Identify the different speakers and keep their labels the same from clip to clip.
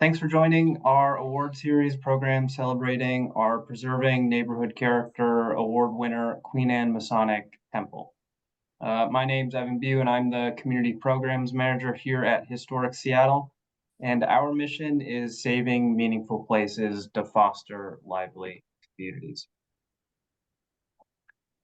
Speaker 1: Thanks for joining our award series program celebrating our Preserving Neighborhood Character Award winner, Queen Anne Masonic Temple. My name's Evan Bew, and I'm the Community Programs Manager here at Historic Seattle. And our mission is saving meaningful places to foster lively communities.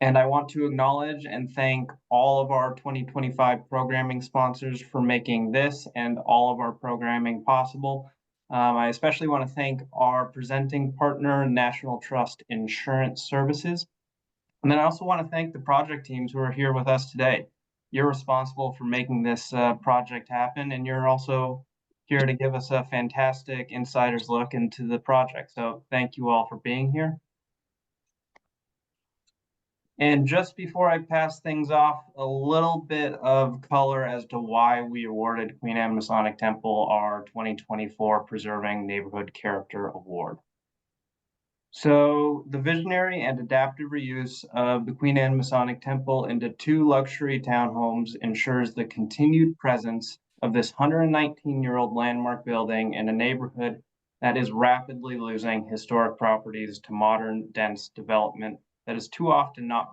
Speaker 1: And I want to acknowledge and thank all of our 2025 programming sponsors for making this and all of our programming possible. I especially want to thank our presenting partner, National Trust Insurance Services. And then I also want to thank the project teams who are here with us today. You're responsible for making this project happen, and you're also here to give us a fantastic insider's look into the project. So thank you all for being here. And just before I pass things off, a little bit of color as to why we awarded Queen Anne Masonic Temple our 2024 Preserving Neighborhood Character Award. So the visionary and adaptive reuse of the Queen Anne Masonic Temple into 2 luxury townhomes ensures the continued presence of this 119-year-old landmark building in a neighborhood that is rapidly losing historic properties to modern, dense development that is too often not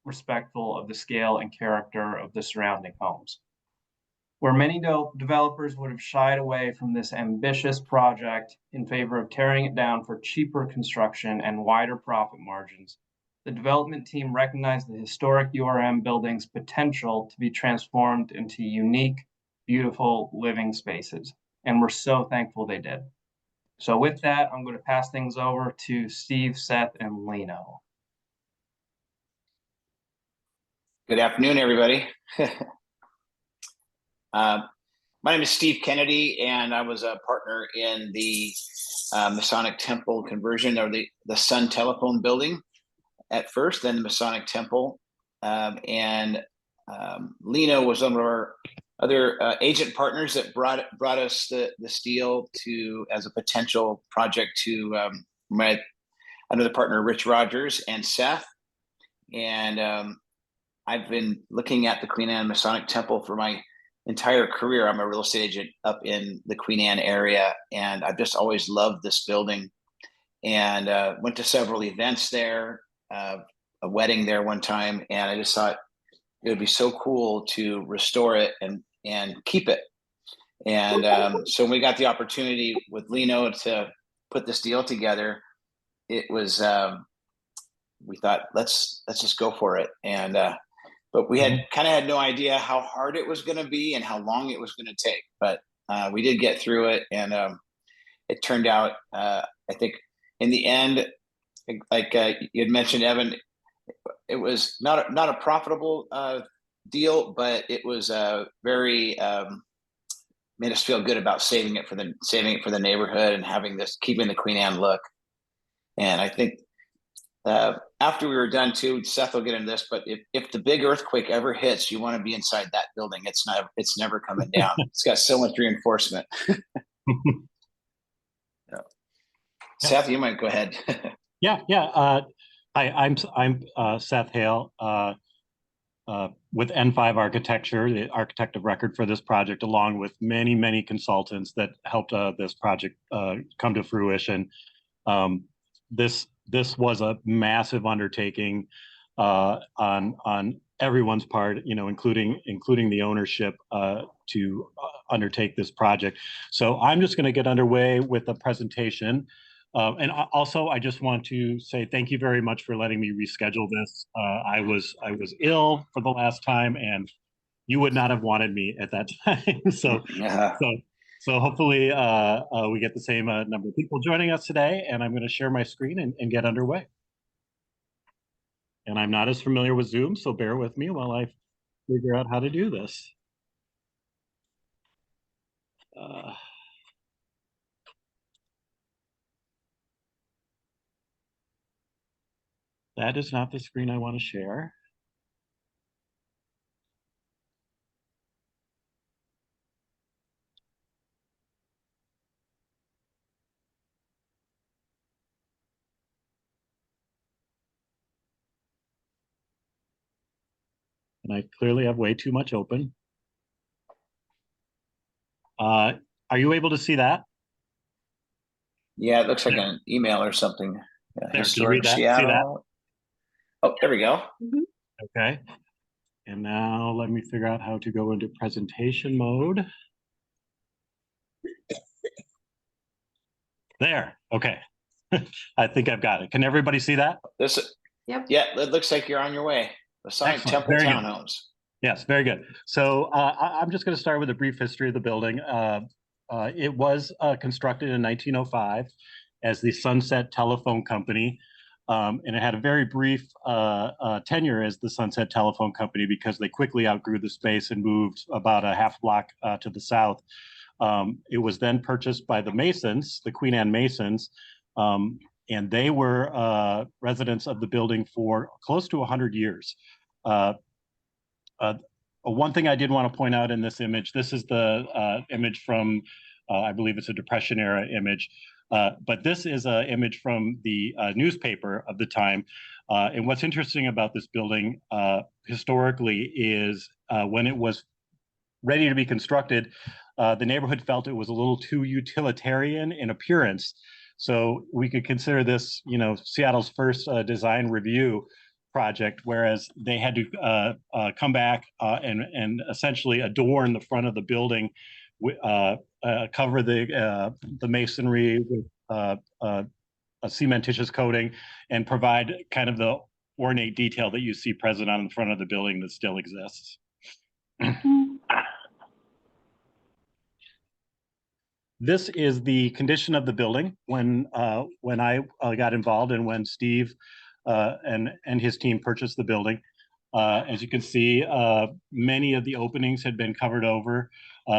Speaker 1: respectful of the scale and character of the surrounding homes. Where many developers would have shied away from this ambitious project in favor of tearing it down for cheaper construction and wider profit margins, the development team recognized the historic URM building's potential to be transformed into unique, beautiful living spaces. And we're so thankful they did. So with that, I'm going to pass things over to Steve, Seth, and Lino.
Speaker 2: Good afternoon, everybody. My name is Steve Kennedy, and I was a partner in the Masonic Temple conversion, or the Sun Telephone building at first, then the Masonic Temple. Lino was one of our other agent partners that brought us this deal as a potential project to my another partner, Rich Rogers and Seth. And I've been looking at the Queen Anne Masonic Temple for my entire career. I'm a real estate agent up in the Queen Anne area, and I've just always loved this building. And went to several events there, a wedding there one time, and I just thought it would be so cool to restore it and keep it. And so when we got the opportunity with Lino to put this deal together, it was we thought let's just go for it. And but we had no idea how hard it was going to be and how long it was going to take. But we did get through it, and it turned out, I think, in the end, like you had mentioned, Evan, it was not a profitable deal, but it was very made us feel good about saving it for the neighborhood and keeping the Queen Anne look. And I think after we were done too, Seth will get into this, but if the big earthquake ever hits, you want to be inside that building. It's never coming down. It's got so much reinforcement. Yeah. Seth, you might go ahead.
Speaker 3: Yeah. Hi, I'm Seth Hale with N5 Architecture, the architect of record for this project, along with many consultants that helped this project come to fruition. This was a massive undertaking on everyone's part, including the ownership to undertake this project. So I'm just going to get underway with the presentation. And also, I just want to say thank you very much for letting me reschedule this. I was ill for the last time, and you would not have wanted me at that time. So hopefully we get the same number of people joining us today, and I'm going to share my screen and get underway. And I'm not as familiar with Zoom, so bear with me while I figure out how to do this. That is not the screen I want to share. And I clearly have way too much open. Are you able to see that?
Speaker 2: Yeah, it looks like an email or something.
Speaker 3: There, can you
Speaker 2: Historic
Speaker 3: read that? See that?
Speaker 2: Seattle. Oh, there we go.
Speaker 3: Okay. And now let me figure out how to go into presentation mode. There. Okay. I think I've got it. Can everybody see that?
Speaker 4: Yep.
Speaker 2: Yeah, it looks like you're on your way. Masonic
Speaker 3: Excellent.
Speaker 2: Temple
Speaker 3: Very good.
Speaker 2: Townhomes.
Speaker 3: Yes, very good. So I'm just going to start with a brief history of the building. It was constructed in 1905 as the Sunset Telephone Company. And it had a very brief tenure as the Sunset Telephone Company because they quickly outgrew the space and moved about a half block to the south. It was then purchased by the Masons, the Queen Anne Masons, and they were residents of the building for close to 100 years. One thing I did want to point out in this image, this is the image from, I believe it's a Depression era image, but this is an image from the newspaper of the time. And what's interesting about this building historically is when it was ready to be constructed, the neighborhood felt it was a little too utilitarian in appearance. So we could consider this, Seattle's first design review project, whereas they had to come back and essentially adorn the front of the building, cover the masonry with a cementitious coating, and provide kind of the ornate detail that you see present on the front of the building that still exists. This is the condition of the building when I got involved and when Steve and his team purchased the building. As you can see, many of the openings had been covered over.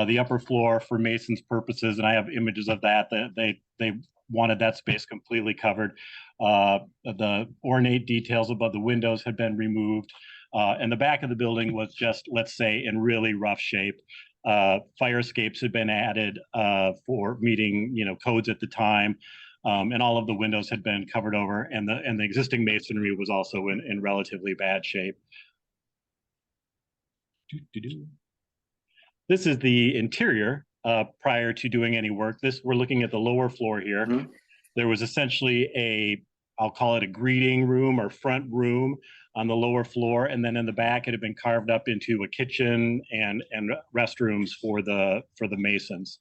Speaker 3: The upper floor for masons' purposes, and I have images of that, they wanted that space completely covered. The ornate details above the windows had been removed. And the back of the building was just, let's say, in really rough shape. Fire escapes had been added for meeting, codes at the time. And all of the windows had been covered over, and the existing masonry was also in relatively bad shape. This is the interior prior to doing any work. We're looking at the lower floor here. Mm-hmm. There was essentially I'll call it a greeting room or front room on the lower floor, and then in the back it had been carved up into a kitchen and restrooms for the masons.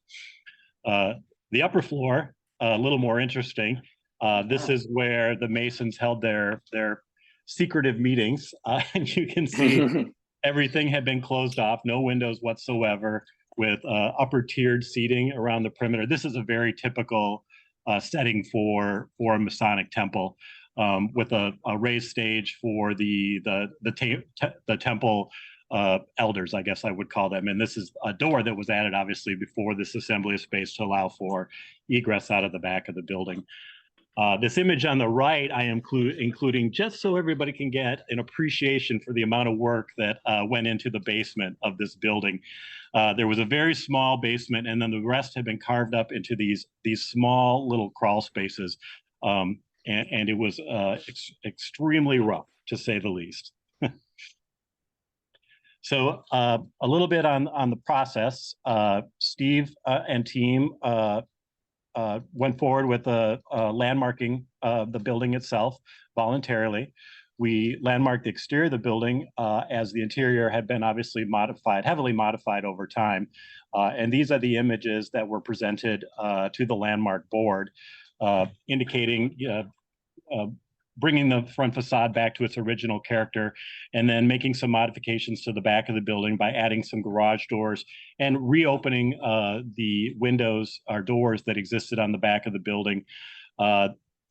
Speaker 3: The upper floor, a little more interesting. This is where the masons held their secretive meetings, and you can see everything had been closed off, no windows whatsoever, with upper tiered seating around the perimeter. This is a very typical setting for a Masonic temple, with a raised stage for the temple elders, I guess I would call them. And this is a door that was added, obviously, before this assembly of space to allow for egress out of the back of the building. This image on the right, I am including just so everybody can get an appreciation for the amount of work that went into the basement of this building. There was a very small basement, and then the rest had been carved up into these small little crawl spaces. And it was extremely rough, to say the least. So a little bit on the process. Steve and team went forward with a landmarking of the building itself voluntarily. We landmarked the exterior of the building as the interior had been obviously heavily modified over time. And these are the images that were presented to the landmark board, indicating bringing the front facade back to its original character, and then making some modifications to the back of the building by adding some garage doors and reopening the windows or doors that existed on the back of the building.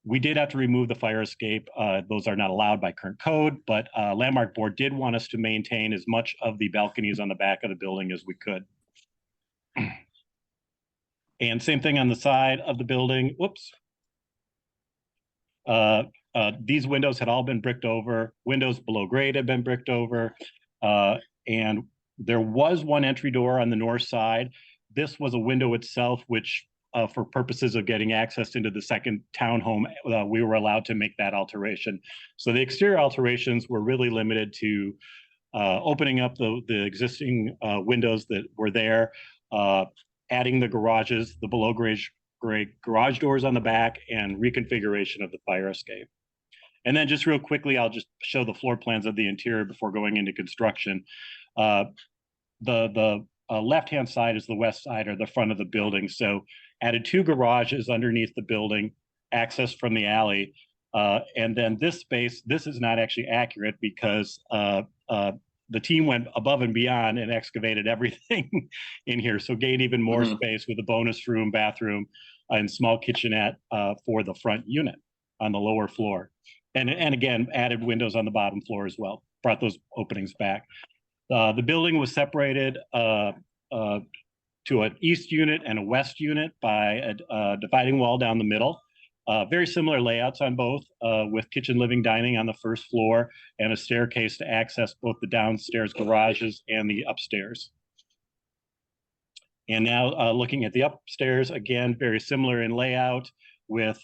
Speaker 3: We did have to remove the fire escape. Those are not allowed by current code, but Landmark Board did want us to maintain as much of the balconies on the back of the building as we could. And same thing on the side of the building. Whoops. These windows had all been bricked over. Windows below grade had been bricked over. And there was one entry door on the north side. This was a window itself, which for purposes of getting access into the second townhome, we were allowed to make that alteration. So the exterior alterations were really limited to opening up the existing windows that were there, adding the garages, the below great garage doors on the back and reconfiguration of the fire escape. And then just real quickly, I'll just show the floor plans of the interior before going into construction. The left-hand side is the west side or the front of the building. So added 2 garages underneath the building, access from the alley. And then this space, this is not actually accurate because the team went above and beyond and excavated everything in here. So gained even more space with a bonus room, bathroom, and small kitchenette for the front unit on the lower floor. And again, added windows on the bottom floor as well, brought those openings back. The building was separated to an east unit and a west unit by a dividing wall down the middle. Very similar layouts on both, with kitchen, living, dining on the first floor and a staircase to access both the downstairs garages and the upstairs. And now looking at the upstairs, again, very similar in layout with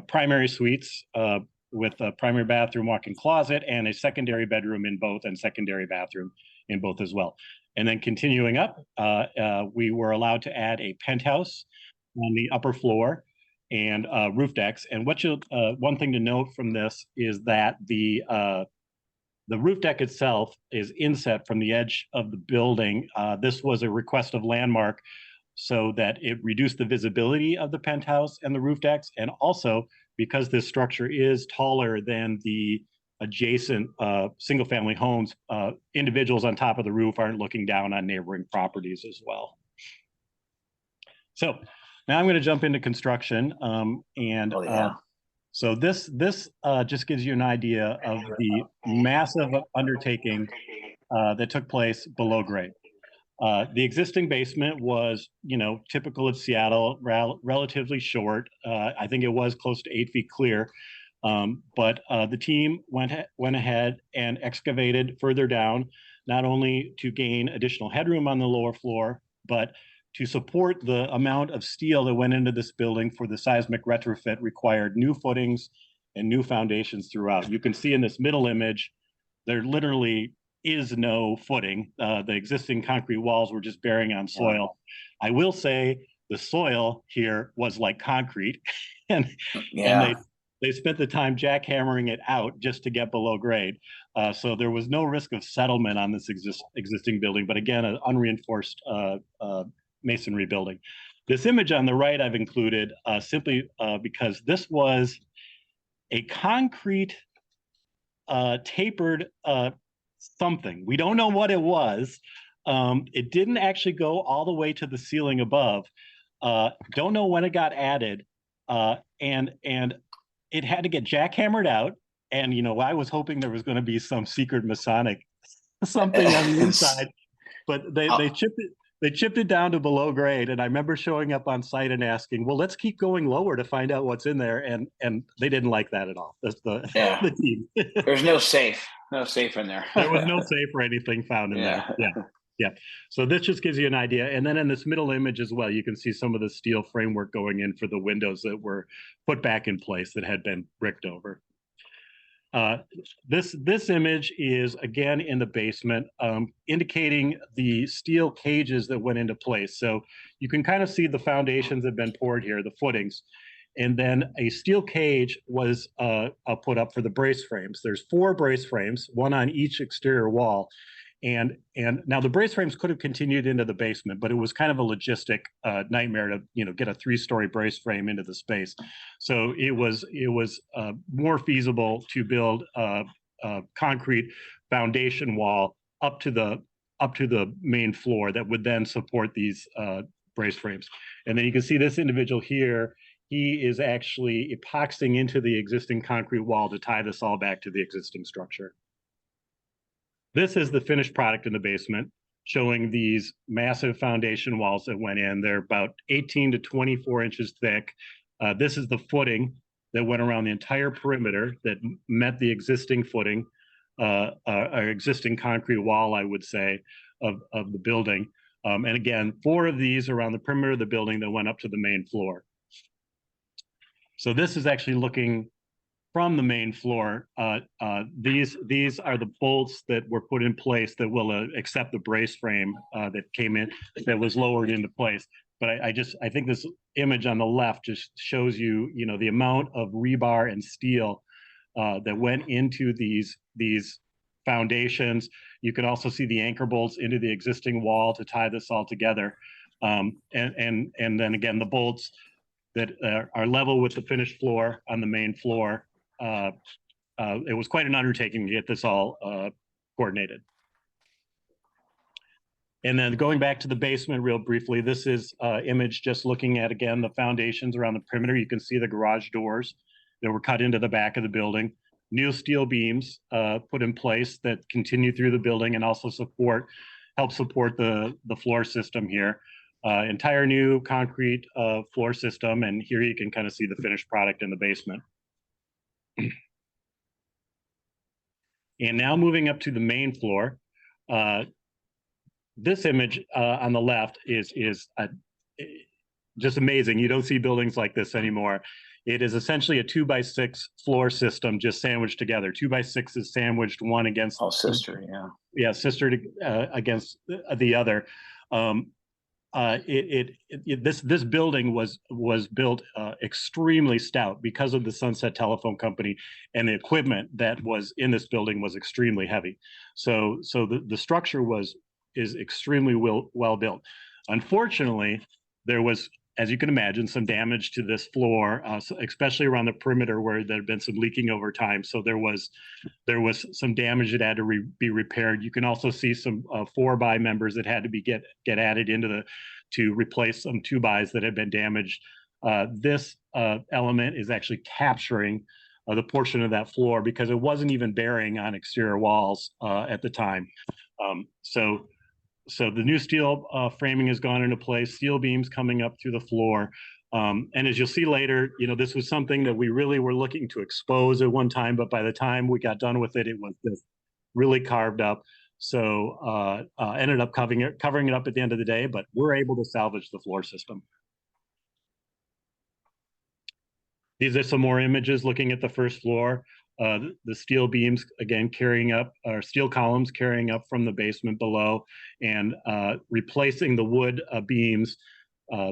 Speaker 3: primary suites with a primary bathroom, walk-in closet, and a secondary bedroom in both and secondary bathroom in both as well. And then continuing up, we were allowed to add a penthouse on the upper floor and roof decks. And what one thing to note from this is that the roof deck itself is inset from the edge of the building. This was a request of Landmark so that it reduced the visibility of the penthouse and the roof decks. And also because this structure is taller than the adjacent single-family homes, individuals on top of the roof aren't looking down on neighboring properties as well. So now I'm going to jump into construction. So this just gives you an idea of the massive undertaking that took place below grade. The existing basement was, typical of Seattle, relatively short. I think it was close to 8 feet clear. But the team went ahead and excavated further down, not only to gain additional headroom on the lower floor, but to support the amount of steel that went into this building for the seismic retrofit required new footings and new foundations throughout. You can see in this middle image, there literally is no footing. The existing concrete walls were just bearing on soil. I will say the soil here was like concrete, and they spent the time jackhammering it out just to get below grade. So there was no risk of settlement on this existing building, but again, an unreinforced masonry building. This image on the right I've included simply because this was a concrete tapered something. We don't know what it was. It didn't actually go all the way to the ceiling above. Don't know when it got added. And it had to get jackhammered out. And, I was hoping there was going to be some secret Masonic something on the inside, but they chipped it down to below grade. And I remember showing up on site and asking, well, let's keep going lower to find out what's in there. And they didn't like that at all. That's the team.
Speaker 2: There's no safe in there.
Speaker 3: There was no safe or anything found in there. Yeah. So this just gives you an idea. And then in this middle image as well, you can see some of the steel framework going in for the windows that were put back in place that had been bricked over. This image is again in the basement, indicating the steel cages that went into place. So you can kind of see the foundations have been poured here, the footings, and then a steel cage was put up for the brace frames. There's 4 brace frames, one on each exterior wall. And now the brace frames could have continued into the basement, but it was kind of a logistic nightmare to get a 3-story brace frame into the space. So it was more feasible to build a concrete foundation wall up to the main floor that would then support these brace frames. And then you can see this individual here. He is actually epoxying into the existing concrete wall to tie this all back to the existing structure. This is the finished product in the basement, showing these massive foundation walls that went in. They're about 18 to 24 inches thick. This is the footing that went around the entire perimeter that met the existing footing, or existing concrete wall, I would say, of the building. And again, 4 of these around the perimeter of the building that went up to the main floor. So this is actually looking from the main floor. These are the bolts that were put in place that will accept the brace frame that came in, that was lowered into place. but I think this image on the left just shows you, the amount of rebar and steel that went into these foundations. You can also see the anchor bolts into the existing wall to tie this all together. And then again, the bolts that are level with the finished floor on the main floor. It was quite an undertaking to get this all coordinated. And then going back to the basement real briefly, this is image just looking at, again, the foundations around the perimeter. You can see the garage doors that were cut into the back of the building. New steel beams put in place that continue through the building and also help support the floor system here. Entire new concrete floor system, and here you can kind of see the finished product in the basement. And now moving up to the main floor, this image on the left is just amazing. You don't see buildings like this anymore. It is essentially a 2x6 floor system just sandwiched together. 2x6 is sandwiched one against
Speaker 2: sister,
Speaker 3: sister against the other. This building was built extremely stout because of the Sunset Telephone Company, and the equipment that was in this building was extremely heavy. So the structure is extremely well built. Unfortunately, there was, as you can imagine, some damage to this floor, especially around the perimeter where there had been some leaking over time. So there was some damage that had to be repaired. You can also see some 4x members that had to be get added to replace some 2x that had been damaged. This element is actually capturing the portion of that floor because it wasn't even bearing on exterior walls at the time. So the new steel framing has gone into place, steel beams coming up through the floor. And as you'll see later, this was something that we really were looking to expose at one time, but by the time we got done with it, it was just really carved up. So ended up covering it up at the end of the day, but we're able to salvage the floor system. These are some more images looking at the first floor. The steel beams, again, steel columns carrying up from the basement below and replacing the wood beams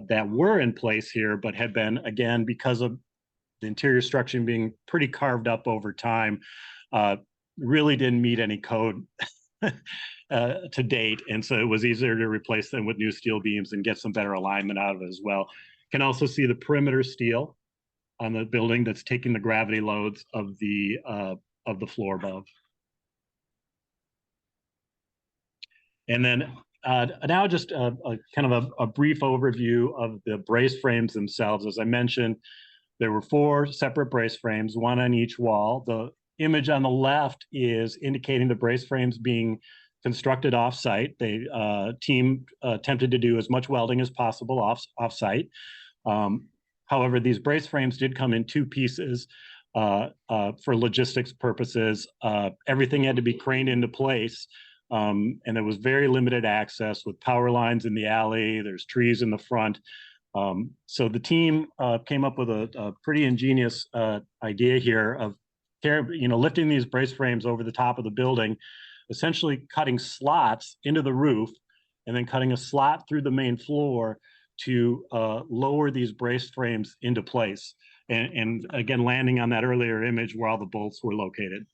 Speaker 3: that were in place here, but had been, again, because of the interior structure being pretty carved up over time, really didn't meet any code to date. And so it was easier to replace them with new steel beams and get some better alignment out of it as well. You can also see the perimeter steel on the building that's taking the gravity loads of the floor above. And then now just kind of a brief overview of the brace frames themselves. As I mentioned, there were 4 separate brace frames, one on each wall. The image on the left is indicating the brace frames being constructed off-site. The team attempted to do as much welding as possible off-site. However, these brace frames did come in 2 pieces for logistics purposes. Everything had to be craned into place, and there was very limited access with power lines in the alley. There's trees in the front. So the team came up with a pretty ingenious idea here of lifting these brace frames over the top of the building, essentially cutting slots into the roof, and then cutting a slot through the main floor to lower these brace frames into place. And again, landing on that earlier image where all the bolts were located.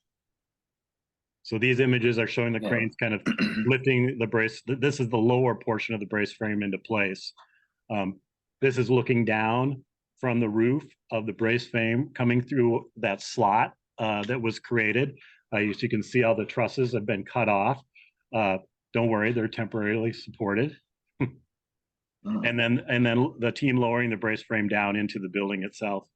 Speaker 3: So these images are showing the cranes kind of lifting the brace. This is the lower portion of the brace frame into place. This is looking down from the roof of the brace frame coming through that slot that was created. As you can see, all the trusses have been cut off. Don't worry, they're temporarily supported. And then the team lowering the brace frame down into the building itself.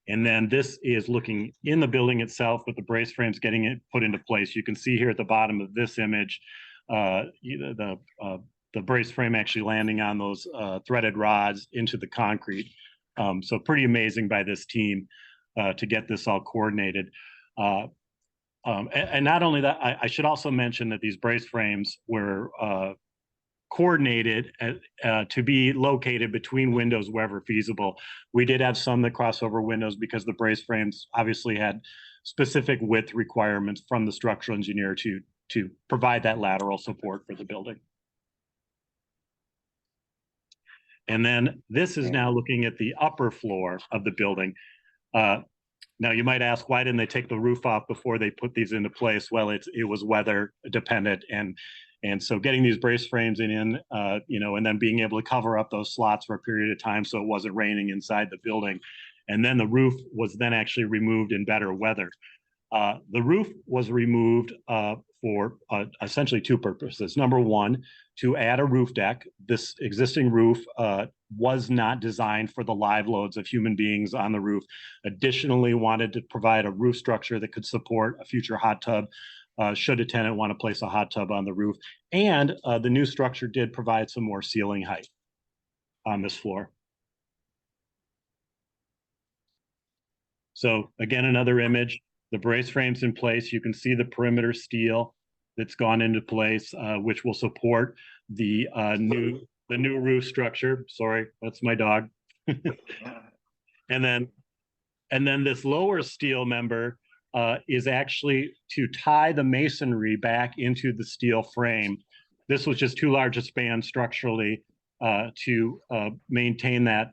Speaker 3: And then this is looking in the building itself with the brace frames getting it put into place. You can see here at the bottom of this image, the brace frame actually landing on those threaded rods into the concrete. So pretty amazing by this team to get this all coordinated. And not only that, I should also mention that these brace frames were coordinated to be located between windows wherever feasible. We did have some that cross over windows because the brace frames obviously had specific width requirements from the structural engineer to provide that lateral support for the building. And then this is now looking at the upper floor of the building. Now you might ask, why didn't they take the roof off before they put these into place? Well, it was weather dependent, and so getting these brace frames in, and then being able to cover up those slots for a period of time so it wasn't raining inside the building, and then the roof was then actually removed in better weather. The roof was removed for essentially two purposes. Number one, to add a roof deck. This existing roof was not designed for the live loads of human beings on the roof. Additionally, wanted to provide a roof structure that could support a future hot tub should a tenant want to place a hot tub on the roof. And the new structure did provide some more ceiling height on this floor. So again, another image. The brace frame's in place. You can see the perimeter steel that's gone into place, which will support the new roof structure. Sorry, that's my dog. And then this lower steel member is actually to tie the masonry back into the steel frame. This was just too large a span structurally to maintain that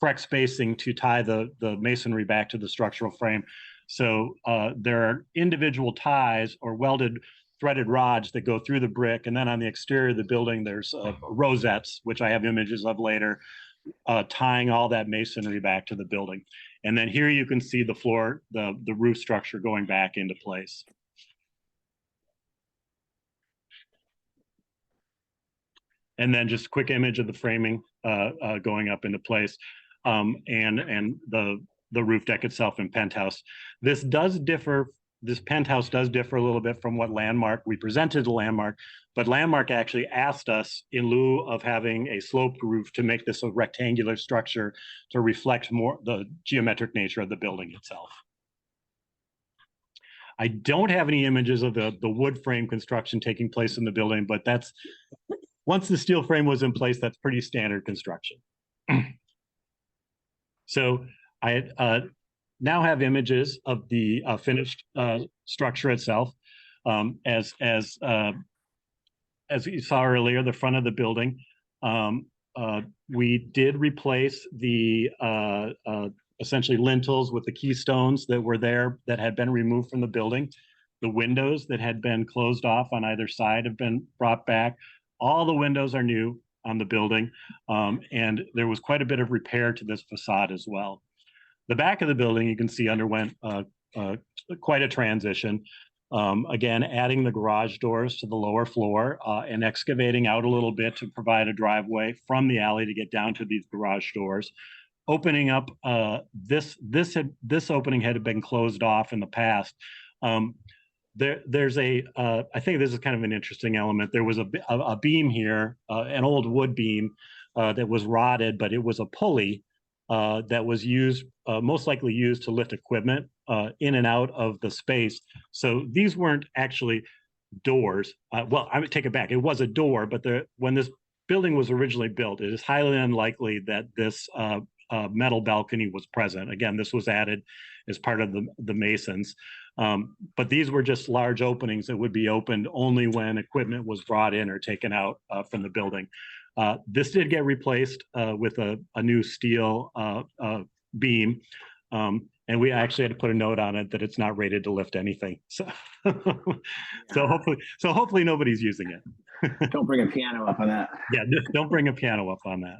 Speaker 3: correct spacing to tie the masonry back to the structural frame. So there are individual ties or welded threaded rods that go through the brick. And then on the exterior of the building, there's rosettes, which I have images of later, tying all that masonry back to the building. And then here you can see the floor, the roof structure going back into place. And then just a quick image of the framing going up into place, and the roof deck itself in penthouse. This penthouse does differ a little bit from what Landmark, we presented to Landmark, but Landmark actually asked us, in lieu of having a sloped roof, to make this a rectangular structure to reflect more the geometric nature of the building itself. I don't have any images of the wood frame construction taking place in the building, but that's, once the steel frame was in place, that's pretty standard construction. So I now have images of the finished structure itself. As you saw earlier, the front of the building, we did replace the essentially lintels with the keystones that were there that had been removed from the building. The windows that had been closed off on either side have been brought back. All the windows are new on the building, and there was quite a bit of repair to this facade as well. The back of the building, you can see, underwent quite a transition. Again, adding the garage doors to the lower floor and excavating out a little bit to provide a driveway from the alley to get down to these garage doors. Opening up, this opening had been closed off in the past. There's I think this is kind of an interesting element. There was a beam here, an old wood beam that was rotted, but it was a pulley that was used, most likely used to lift equipment in and out of the space. So these weren't actually doors. Well, I would take it back. It was a door, but when this building was originally built, it is highly unlikely that this metal balcony was present. Again, this was added as part of the masons. But these were just large openings that would be opened only when equipment was brought in or taken out from the building. This did get replaced with a new steel beam, and we actually had to put a note on it that it's not rated to lift anything. So, hopefully nobody's using it.
Speaker 2: Don't bring a piano up on that.
Speaker 3: Yeah, don't bring a piano up on that.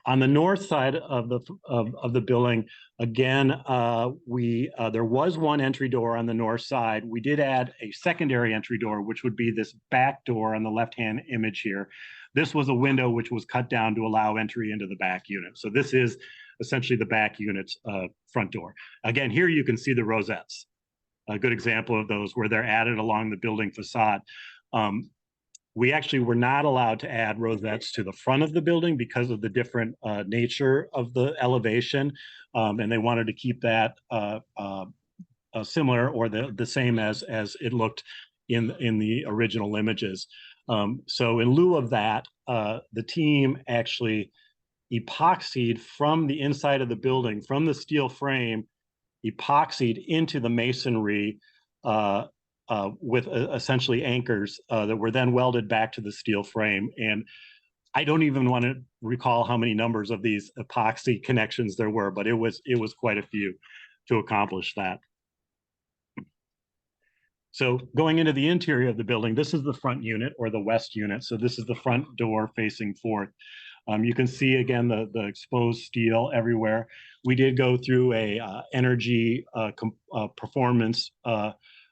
Speaker 3: On the north side of the building, again, there was one entry door on the north side. We did add a secondary entry door, which would be this back door on the left-hand image here. This was a window which was cut down to allow entry into the back unit. So this is essentially the back unit's front door. Again, here you can see the rosettes. A good example of those where they're added along the building facade. We actually were not allowed to add rosettes to the front of the building because of the different nature of the elevation, and they wanted to keep that similar or the same as it looked in the original images. So in lieu of that, the team actually epoxied from the inside of the building, from the steel frame, epoxied into the masonry with essentially anchors that were then welded back to the steel frame. And I don't even want to recall how many numbers of these epoxy connections there were, but it was quite a few to accomplish that. So going into the interior of the building, this is the front unit or the west unit. So this is the front door facing forth. You can see again the exposed steel everywhere. We did go through a energy performance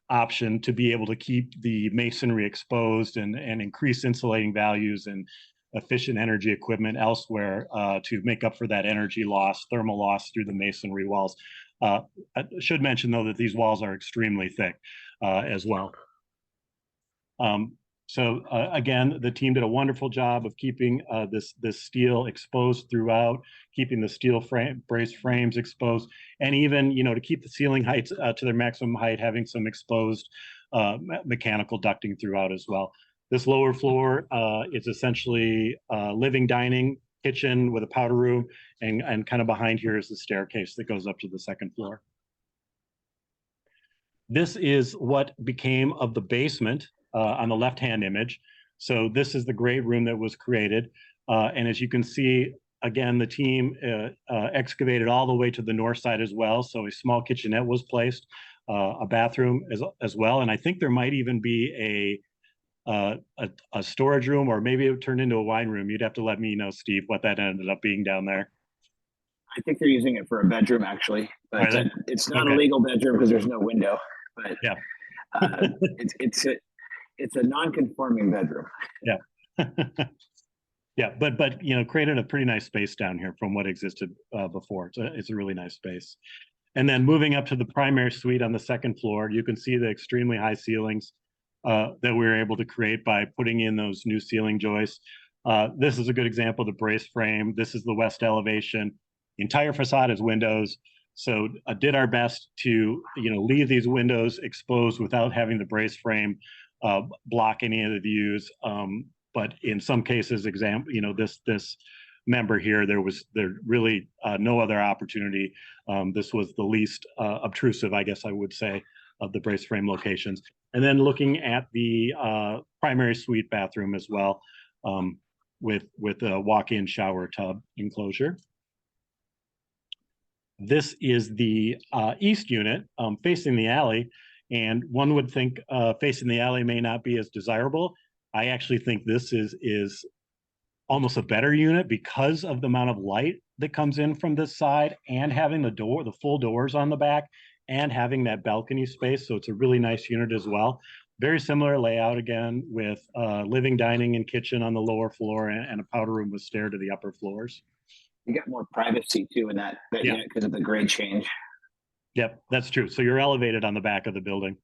Speaker 3: option to be able to keep the masonry exposed and increase insulating values and efficient energy equipment elsewhere to make up for that energy loss, thermal loss through the masonry walls. I should mention though that these walls are extremely thick as well. So again, the team did a wonderful job of keeping this steel exposed throughout, keeping the steel brace frames exposed, and even to keep the ceiling heights to their maximum height, having some exposed mechanical ducting throughout as well. This lower floor is essentially living, dining, kitchen with a powder room, and kind of behind here is the staircase that goes up to the second floor. This is what became of the basement on the left-hand image. So this is the great room that was created. And as you can see, again, the team excavated all the way to the north side as well. So a small kitchenette was placed, a bathroom as well. And I think there might even be a storage room, or maybe it turned into a wine room. You'd have to let me know, Steve, what that ended up being down there.
Speaker 2: I think they're using it for a bedroom, actually, but it's not a legal bedroom because there's no window. But
Speaker 3: yeah,
Speaker 2: it's a non-conforming bedroom.
Speaker 3: Yeah, yeah, but created a pretty nice space down here from what existed before. It's a really nice space. And then moving up to the primary suite on the second floor, you can see the extremely high ceilings that we were able to create by putting in those new ceiling joists. This is a good example of the brace frame. This is the west elevation. The entire facade is windows. So did our best to leave these windows exposed without having the brace frame block any of the views. But in some cases, this member here, there really no other opportunity. This was the least obtrusive, I guess I would say, of the brace frame locations. And then looking at the primary suite bathroom as well, with a walk-in shower tub enclosure. This is the east unit facing the alley, and one would think facing the alley may not be as desirable. I actually think this is almost a better unit because of the amount of light that comes in from this side, and having the full doors on the back, and having that balcony space. So it's a really nice unit as well. Very similar layout again, with living, dining, and kitchen on the lower floor, and a powder room with stair to the upper floors.
Speaker 2: You got more privacy too in that unit because of the grade change.
Speaker 3: Yep, that's true. So you're elevated on the back of the building.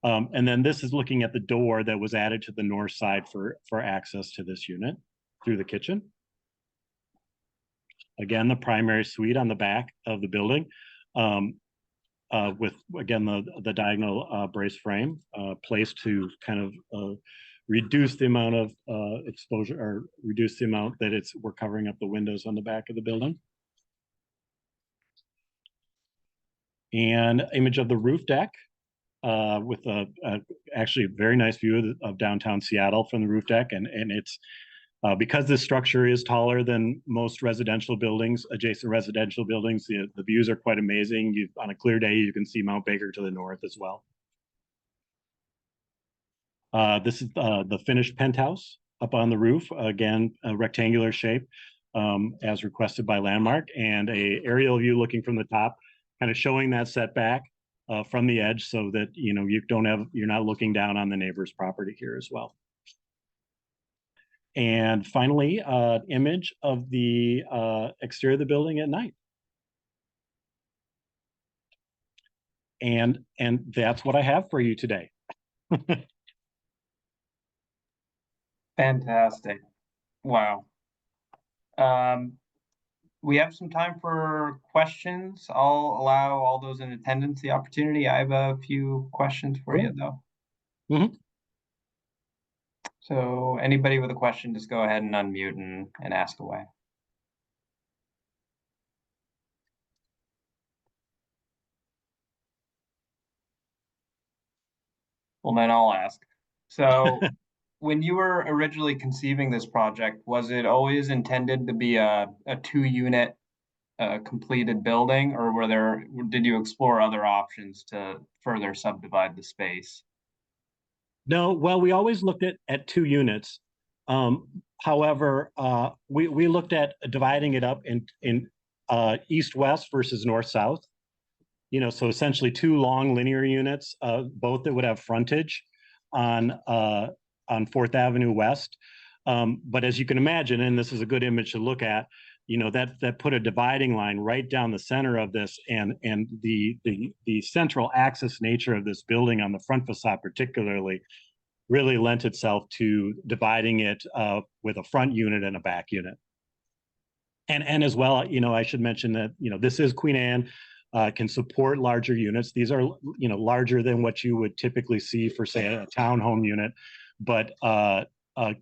Speaker 3: And then this is looking at the door that was added to the north side for access to this unit through the kitchen. Again, the primary suite on the back of the building, with again the diagonal brace frame placed to kind of reduce the amount of exposure, or reduce the amount that we're covering up the windows on the back of the building. And image of the roof deck with actually a very nice view of downtown Seattle from the roof deck. And it's because this structure is taller than most residential buildings, adjacent residential buildings, the views are quite amazing. On a clear day, you can see Mount Baker to the north as well. This is the finished penthouse up on the roof, again, a rectangular shape as requested by Landmark, and a aerial view looking from the top, kind of showing that setback from the edge, so that you're not looking down on the neighbor's property here as well. And finally, image of the exterior of the building at night. And that's what I have for you today.
Speaker 1: Fantastic. Wow. We have some time for questions. I'll allow all those in attendance the opportunity. I have a few questions for you, though.
Speaker 3: Mm-hmm.
Speaker 1: So anybody with a question, just go ahead and unmute and ask away. Well, then I'll ask. So, when you were originally conceiving this project, was it always intended to be a two-unit completed building, or did you explore other options to further subdivide the space?
Speaker 3: No, well, we always looked at 2 units. However, we looked at dividing it up in east-west versus north-south. So essentially 2 long linear units, both that would have frontage on Fourth Avenue West. But as you can imagine, and this is a good image to look at, that put a dividing line right down the center of this, and the central axis nature of this building on the front facade particularly really lent itself to dividing it with a front unit and a back unit. And as well, I should mention that this is Queen Anne. Can support larger units. These are, larger than what you would typically see for, say, a townhome unit, but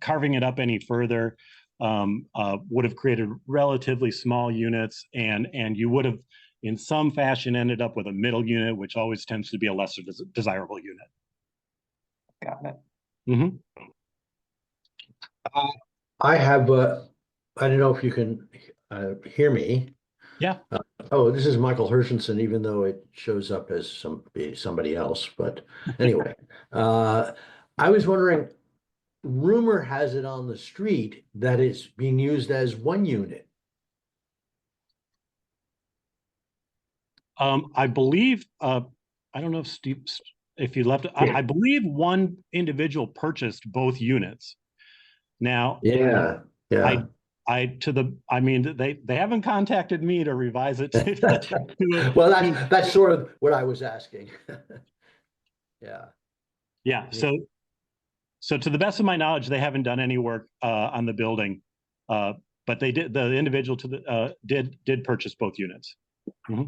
Speaker 3: carving it up any further would have created relatively small units, and you would have, in some fashion, ended up with a middle unit, which always tends to be a lesser desirable unit.
Speaker 1: Got it.
Speaker 3: Mm-hmm.
Speaker 4: I have, I don't know if you can hear me.
Speaker 3: Yeah.
Speaker 4: Oh, this is Michael Hershenson, even though it shows up as somebody else. But anyway, I was wondering, rumor has it on the street that it's being used as one unit.
Speaker 3: I believe, I don't know if Steve, if you left, I believe one individual purchased both units. Now,
Speaker 4: Yeah.
Speaker 3: I mean, they haven't contacted me to revise it.
Speaker 4: Well, that's sort of what I was asking. Yeah.
Speaker 3: Yeah. So to the best of my knowledge, they haven't done any work on the building, but they did. The individual did purchase both units. Mm-hmm.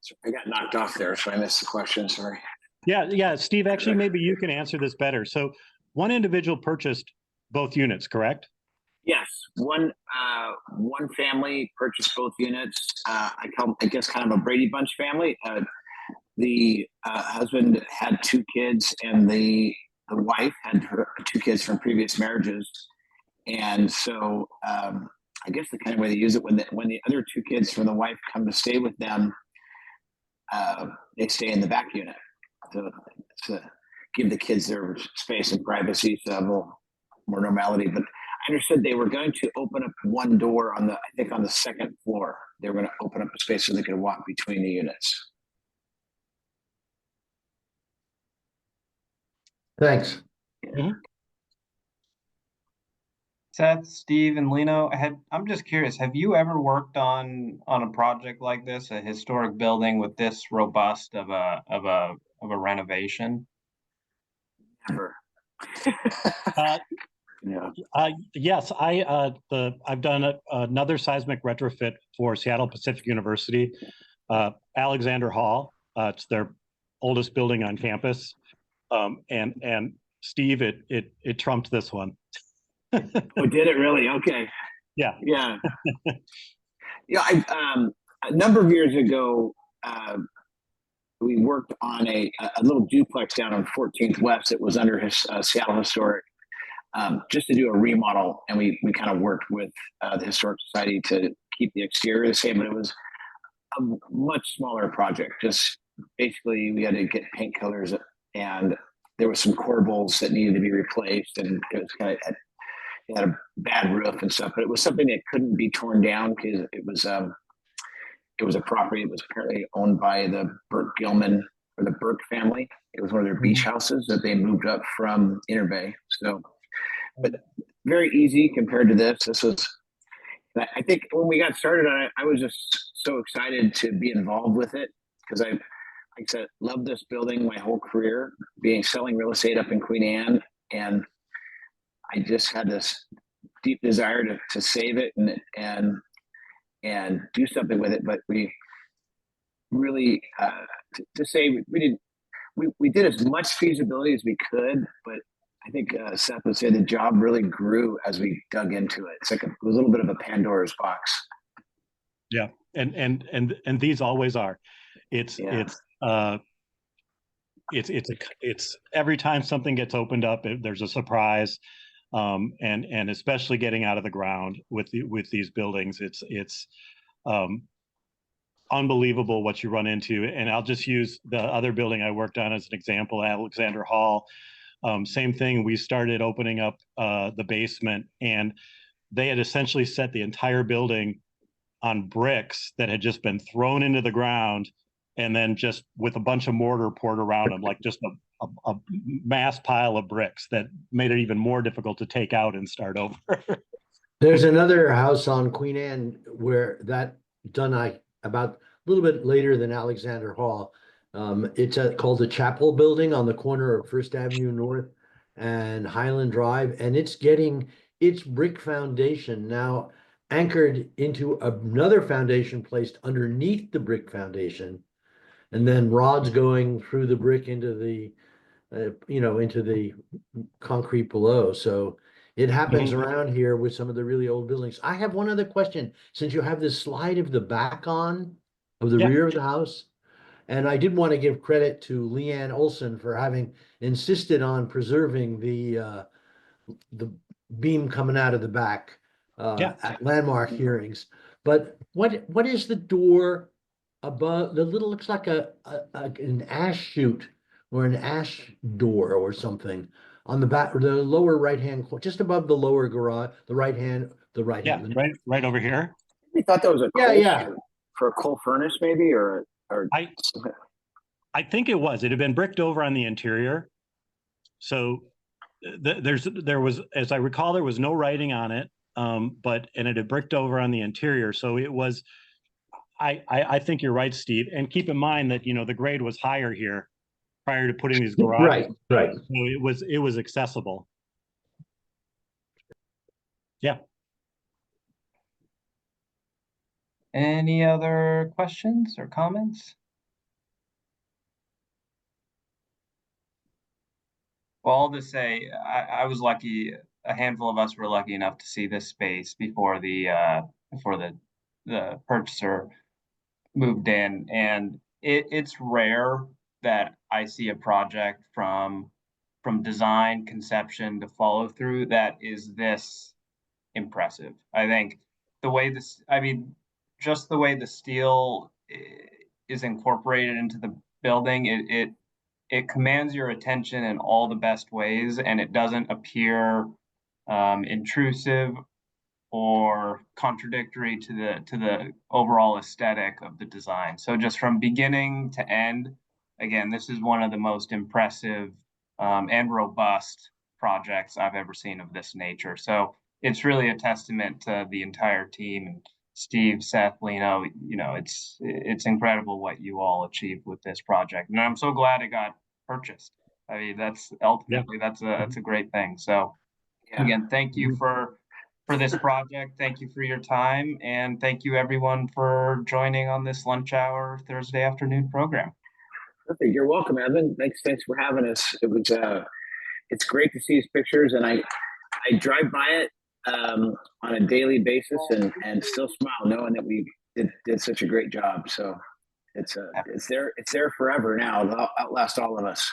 Speaker 2: So I got knocked off there, so I missed the question. Sorry.
Speaker 3: Yeah. Steve, actually, maybe you can answer this better. So one individual purchased both units, correct?
Speaker 2: Yes, one family purchased both units. I guess kind of a Brady Bunch family. The husband had 2 kids, and the wife had her 2 kids from previous marriages. And so I guess the kind of way they use it, when the other 2 kids from the wife come to stay with them, they stay in the back unit to give the kids their space and privacy, so a little more normality. But I understood they were going to open up one door on the 2nd floor. They were going to open up a space so they could walk between the units.
Speaker 4: Thanks.
Speaker 3: Mm-hmm.
Speaker 1: Seth, Steve, and Lino, I'm just curious, have you ever worked on a project like this, a historic building with this robust of a renovation?
Speaker 2: Never.
Speaker 3: Yeah. Yes, I've done another seismic retrofit for Seattle Pacific University, Alexander Hall. It's their oldest building on campus, and Steve, it trumped this one.
Speaker 2: Oh, did it really? Okay.
Speaker 3: Yeah.
Speaker 2: Yeah. A number of years ago, we worked on a little duplex down on 14th West. It was under Seattle Historic, just to do a remodel, and we kind of worked with the Historic Society to keep the exterior the same, but it was a much smaller project. Just basically, we had to get paint colors, and there was some corbels that needed to be replaced, and it was kind of it had a bad roof and stuff. But it was something that couldn't be torn down because it was a property that was apparently owned by the Burke Gilman or the Burke family. It was one of their beach houses that they moved up from Inner Bay. So, but very easy compared to this. This was, I think when we got started on it, I was just so excited to be involved with it because like I said, loved this building my whole career, selling real estate up in Queen Anne. And I just had this deep desire to save it and do something with it. But we really, to say we did as much feasibility as we could, but I think Seth would say the job really grew as we dug into it. It's like a little bit of a Pandora's box.
Speaker 3: Yeah, and these always are. It's it's every time something gets opened up, there's a surprise. And especially getting out of the ground with these buildings, it's unbelievable what you run into. And I'll just use the other building I worked on as an example, Alexander Hall. Same thing. We started opening up the basement, and they had essentially set the entire building on bricks that had just been thrown into the ground, and then just with a bunch of mortar poured around them, like just a mass pile of bricks that made it even more difficult to take out and start over.
Speaker 4: There's another house on Queen Anne where that about a little bit later than Alexander Hall. It's called the Chapel Building on the corner of First Avenue North and Highland Drive, and it's getting its brick foundation now anchored into another foundation placed underneath the brick foundation, and then rods going through the brick into the into the concrete below. So it happens around here with some of the really old buildings. I have one other question. Since you have this slide of the back on of the rear of the house, and I did want to give credit to Leanne Olson for having insisted on preserving the beam coming out of the back at landmark hearings. But what is the door above the little, looks like an ash chute or an ash door or something on the back, or the lower right hand, just above the lower garage, right hand.
Speaker 3: Right over here.
Speaker 2: We thought that was a
Speaker 4: coal
Speaker 2: for a coal furnace, maybe, or
Speaker 3: I think it was. It had been bricked over on the interior, so there was, as I recall, there was no writing on it, and it had bricked over on the interior, so it was. I think you're right, Steve, and keep in mind that the grade was higher here prior to putting these garages.
Speaker 4: Right.
Speaker 3: So it was accessible. Yeah.
Speaker 1: Any other questions or comments? Well, I'll just say I was lucky. A handful of us were lucky enough to see this space before the purchaser moved in, and it's rare that I see a project from design, conception to follow through that is this impressive. I think just the way the steel is incorporated into the building, it commands your attention in all the best ways, and it doesn't appear intrusive or contradictory to the overall aesthetic of the design. So just from beginning to end, again, this is one of the most impressive and robust projects I've ever seen of this nature. So it's really a testament to the entire team, and Steve, Seth, Lino. It's incredible what you all achieved with this project, and I'm so glad it got purchased. I mean, that's ultimately that's a great thing. So again, thank you for this project. Thank you for your time, and thank you everyone for joining on this lunch hour Thursday afternoon program.
Speaker 2: Perfect. You're welcome, Evan. Thanks for having us. It was it's great to see his pictures, and I drive by it on a daily basis and still smile knowing that we did such a great job. So it's there forever now. It'll outlast all of us.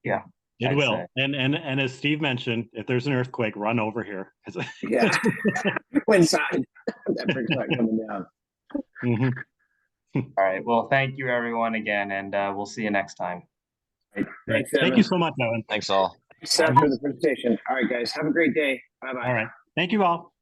Speaker 3: Yeah. It will. And as Steve mentioned, if there's an earthquake, run over here.
Speaker 2: Yeah. Inside. That brick's not coming down.
Speaker 1: All right. Well, thank you everyone again, and we'll see you next time.
Speaker 2: Thanks,
Speaker 3: thank you so much, Evan.
Speaker 5: Thanks all.
Speaker 2: Thanks, Seth, for the presentation. All right, guys. Have a great day. Bye-bye.
Speaker 3: All right. Thank you all.